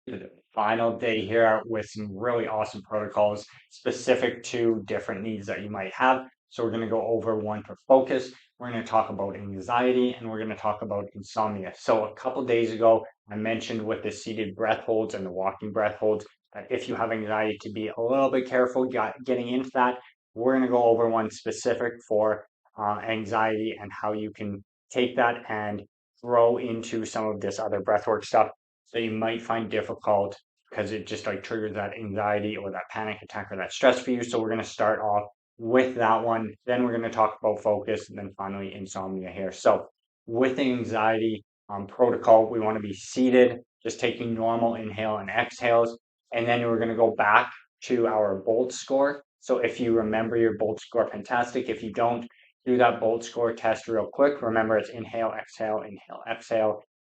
The final day here with some really awesome protocols specific to different needs that you might have. So we're going to go over one for focus. We're going to talk about anxiety and we're going to talk about insomnia. So a couple days ago, I mentioned with the seated breath holds and the walking breath holds that if you have anxiety to be a little bit careful getting into that. We're going to go over one specific for anxiety and how you can take that and grow into some of this other breathwork stuff that you might find difficult because it just like triggers that anxiety or that panic attack or that stress for you. So we're going to start off with that one. Then we're going to talk about focus and then finally insomnia here. So with the anxiety protocol, we want to be seated, just taking normal inhale and exhales. And then we're going to go back to our Bolt score. So if you remember your Bolt score, fantastic. If you don't, do that Bolt score test real quick. Remember, it's inhale, exhale,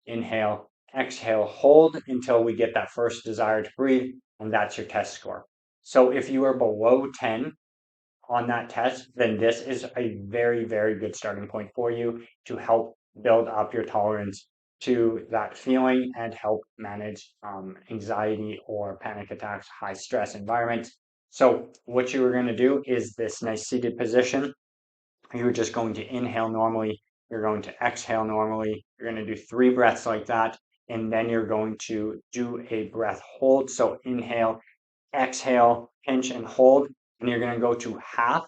inhale, exhale, hold until we get that first desire to breathe, and that's your test score. So if you are below 10 on that test, then this is a very, very good starting point for you to help build up your tolerance to that feeling and help manage anxiety or panic attacks, high stress environments. So what you are going to do is this nice seated position. You're just going to inhale normally. You're going to exhale normally. You're going to do 3 breaths like that. And then you're going to do a breath hold. So inhale, exhale, pinch and hold. And you're going to go to half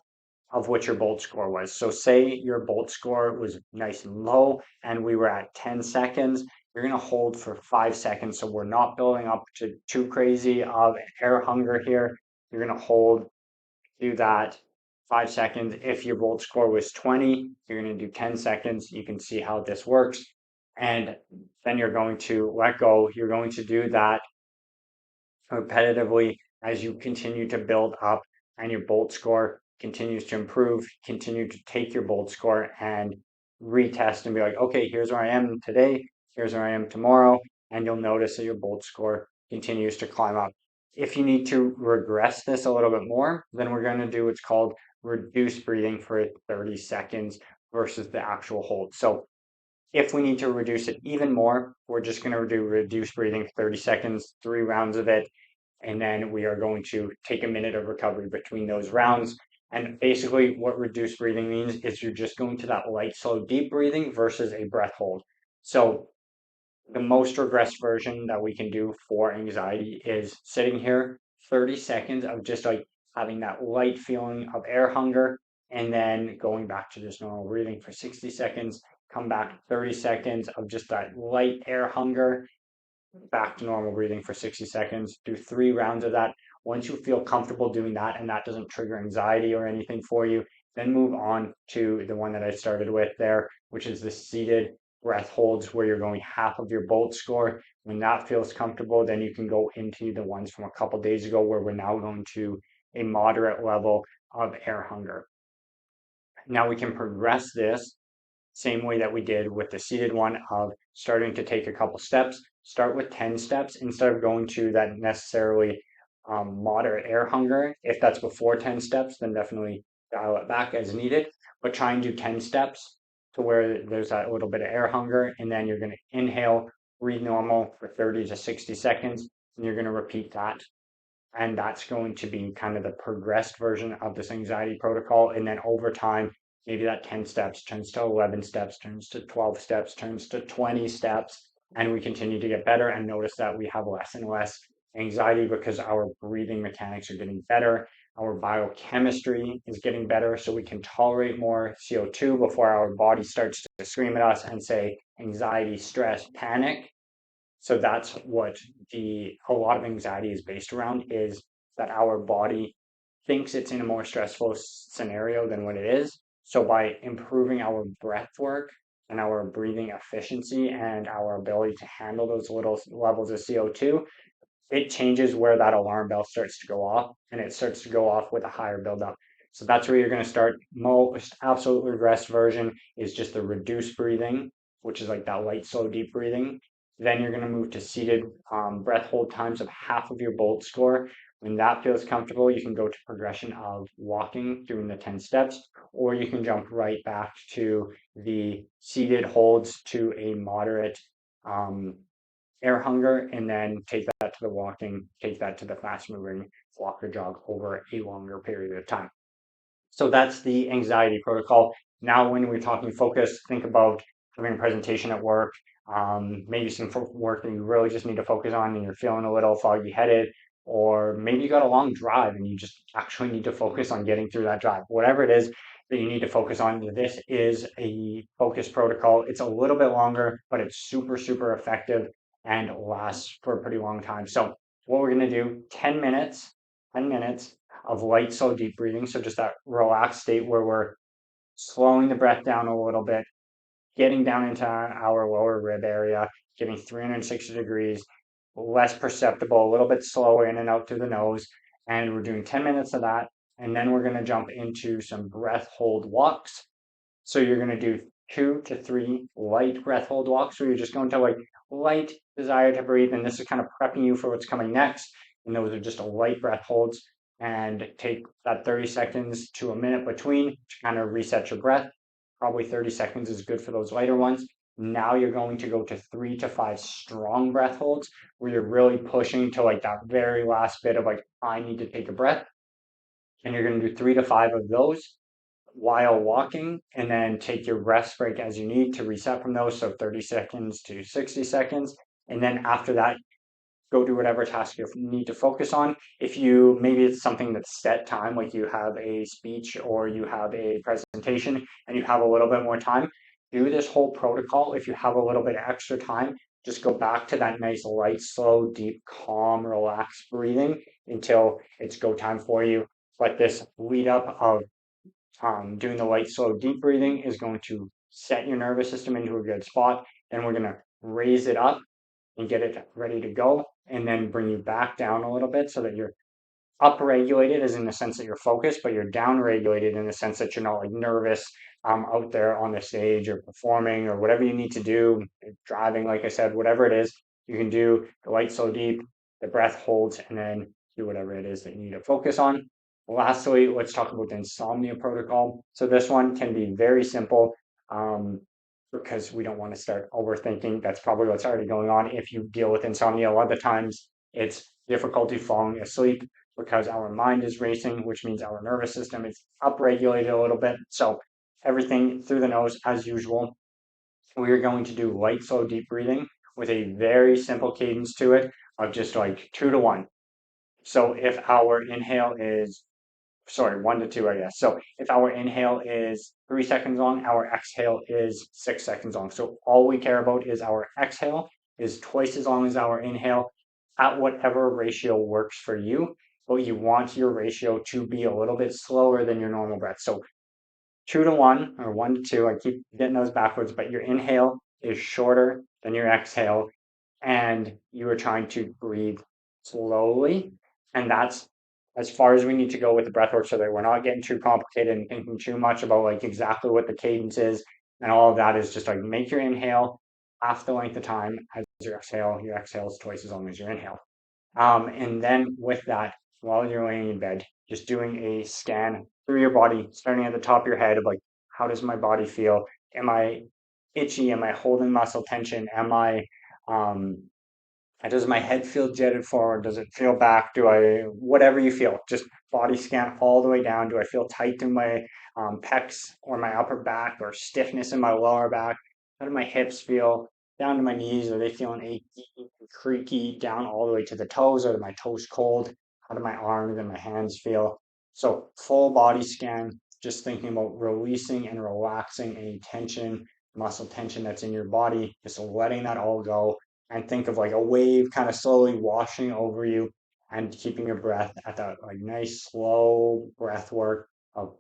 of what your Bolt score was. So say your Bolt score was nice and low and we were at 10 seconds. You're going to hold for 5 seconds. So we're not building up to too crazy of air hunger here. You're going to hold, do that 5 seconds. If your Bolt score was 20, you're going to do 10 seconds. You can see how this works. And then you're going to let go. You're going to do that repetitively as you continue to build up and your Bolt score continues to improve. Continue to take your Bolt score and retest and be like, okay, here's where I am today. Here's where I am tomorrow. And you'll notice that your Bolt score continues to climb up. If you need to regress this a little bit more, then we're going to do what's called reduced breathing for 30 seconds versus the actual hold. So if we need to reduce it even more, we're just going to do reduced breathing for 30 seconds, 3 rounds of it. And then we are going to take a minute of recovery between those rounds. And basically, what reduced breathing means is you're just going to that light, slow, deep breathing versus a breath hold. So the most regressed version that we can do for anxiety is sitting here 30 seconds of just like having that light feeling of air hunger and then going back to just normal breathing for 60 seconds, come back 30 seconds of just that light air hunger, back to normal breathing for 60 seconds, do 3 rounds of that. Once you feel comfortable doing that and that doesn't trigger anxiety or anything for you, then move on to the one that I started with there, which is the seated breath holds where you're going half of your Bolt score. When that feels comfortable, then you can go into the ones from a couple days ago where we're now going to a moderate level of air hunger. Now we can progress this same way that we did with the seated one of starting to take a couple steps. Start with 10 steps instead of going to that necessarily moderate air hunger. If that's before 10 steps, then definitely dial it back as needed. But try and do 10 steps to where there's that little bit of air hunger. And then you're going to inhale, breathe normal for 30 to 60 seconds. And you're going to repeat that. And that's going to be kind of the progressed version of this anxiety protocol. And then over time, maybe that 10 steps turns to 11 steps, turns to 12 steps, turns to 20 steps. And we continue to get better and notice that we have less and less anxiety because our breathing mechanics are getting better. Our biochemistry is getting better, so we can tolerate more CO2 before our body starts to scream at us and say anxiety, stress, panic. So that's what a lot of anxiety is based around, is that our body thinks it's in a more stressful scenario than what it is. So by improving our breath work and our breathing efficiency and our ability to handle those little levels of CO2, it changes where that alarm bell starts to go off, and it starts to go off with a higher buildup. So that's where you're going to start. Most absolute regressed version is just the reduced breathing, which is like that light, slow, deep breathing. Then you're going to move to seated breath hold times of half of your Bolt score. When that feels comfortable, you can go to progression of walking, doing the 10 steps, or you can jump right back to the seated holds to a moderate um, air hunger, and then take that to the walking, take that to the fast moving walk or jog over a longer period of time. So that's the anxiety protocol. Now, when we're talking focus, think about having a presentation at work, maybe some work that you really just need to focus on and you're feeling a little foggy headed, or maybe you got a long drive and you just actually need to focus on getting through that drive. Whatever it is that you need to focus on, this is a focus protocol. It's a little bit longer, but it's super, super effective and lasts for a pretty long time. So, what we're going to do 10 minutes of light, slow, deep breathing. So just that relaxed state where we're slowing the breath down a little bit, getting down into our lower rib area, getting 360 degrees, less perceptible, a little bit slower in and out through the nose. And we're doing 10 minutes of that. And then we're going to jump into some breath hold walks. So you're going to do 2 to 3 light breath hold walks where you're just going to like light desire to breathe. And this is kind of prepping you for what's coming next. And those are just a light breath holds, and take that 30 seconds to a minute between to kind of reset your breath. Probably 30 seconds is good for those lighter ones. Now you're going to go to 3 to 5 strong breath holds where you're really pushing to like that very last bit of like, I need to take a breath. And you're going to do 3 to 5 of those while walking, and then take your rest break as you need to reset from those. So 30 seconds to 60 seconds. And then after that, go do whatever task you need to focus on. If you, maybe it's something that's set time, like you have a speech or you have a presentation and you have a little bit more time, do this whole protocol. If you have a little bit of extra time, just go back to that nice light, slow, deep, calm, relaxed breathing until it's go time for you. But this lead up of doing the light, slow, deep breathing is going to set your nervous system into a good spot. Then we're going to raise it up and get it ready to go, and then bring you back down a little bit so that you're upregulated, as in the sense that you're focused, but you're downregulated in the sense that you're not like nervous out there on the stage or performing or whatever you need to do, driving, like I said, whatever it is, you can do the light, so deep, the breath holds, and then do whatever it is that you need to focus on. Lastly, let's talk about the insomnia protocol. So this one can be very simple. Because we don't want to start overthinking. That's probably what's already going on. If you deal with insomnia, a lot of the times it's difficulty falling asleep because our mind is racing, which means our nervous system is upregulated a little bit. So everything through the nose as usual. We are going to do light, slow, deep breathing with a very simple cadence to it of just like 2 to 1. So if our inhale is 1 to 2, I guess. So if our inhale is 3 seconds long, our exhale is 6 seconds long. So all we care about is our exhale is twice as long as our inhale at whatever ratio works for you. But you want your ratio to be a little bit slower than your normal breath. So 2 to 1 or 1 to 2, I keep getting those backwards, but your inhale is shorter than your exhale, and you are trying to breathe slowly. And that's as far as we need to go with the breath work so that we're not getting too complicated and thinking too much about like exactly what the cadence is. And all of that is just like make your inhale half the length of time as your exhale. Your exhale is twice as long as your inhale. And then with that, while you're laying in bed, just doing a scan through your body, starting at the top of your head of like, how does my body feel? Am I itchy? Am I holding muscle tension? Am I um, does my head feel jetted forward? Does it feel back? Do I, whatever you feel, just body scan all the way down. Do I feel tight through my pecs or my upper back, or stiffness in my lower back? How do my hips feel? Down to my knees, are they feeling achy and creaky? Down all the way to the toes, are my toes cold? How do my arms and my hands feel? So full body scan, just thinking about releasing and relaxing any tension, muscle tension that's in your body, just letting that all go, and think of like a wave kind of slowly washing over you, and keeping your breath at that like nice slow breath work of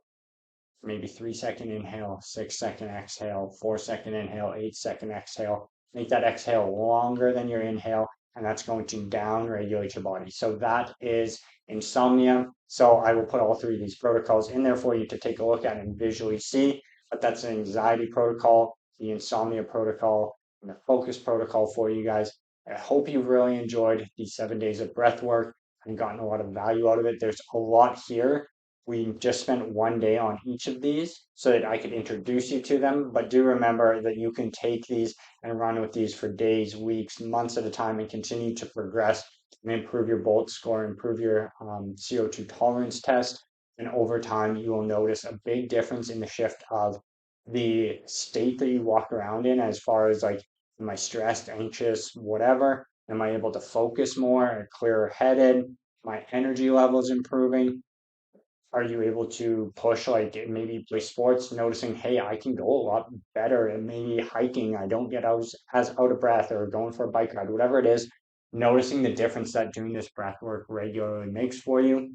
maybe 3 second inhale, 6 second exhale, 4 second inhale, 8 second exhale. Make that exhale longer than your inhale, and that's going to down regulate your body. So that is insomnia. So I will put all 3 of these protocols in there for you to take a look at and visually see. But that's an anxiety protocol, the insomnia protocol, and the focus protocol for you guys. I hope you've really enjoyed these 7 days of breath work and gotten a lot of value out of it. There's a lot here we just spent one day on each of these so that I could introduce you to them. But do remember that you can take these and run with these for days, weeks, months at a time and continue to progress and improve your Bolt score, improve your CO2 tolerance test. And over time, you will notice a big difference in the shift of the state that you walk around in, as far as like, am I stressed, anxious, whatever? Am I able to focus more, clearer headed? My energy levels improving? Are you able to push, like maybe play sports, noticing, hey, I can go a lot better, and maybe hiking, I don't get as out of breath, or going for a bike ride, whatever it is, noticing the difference that doing this breath work regularly makes for you.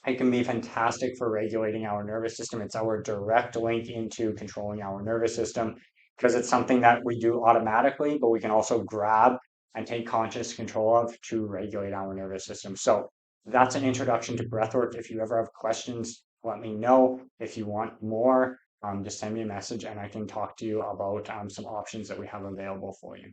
It can be fantastic for regulating our nervous system. It's our direct link into controlling our nervous system because it's something that we do automatically, but we can also grab and take conscious control of to regulate our nervous system. So that's an introduction to breathwork. If you ever have questions, let me know. If you want more, just send me a message and I can talk to you about some options that we have available for you.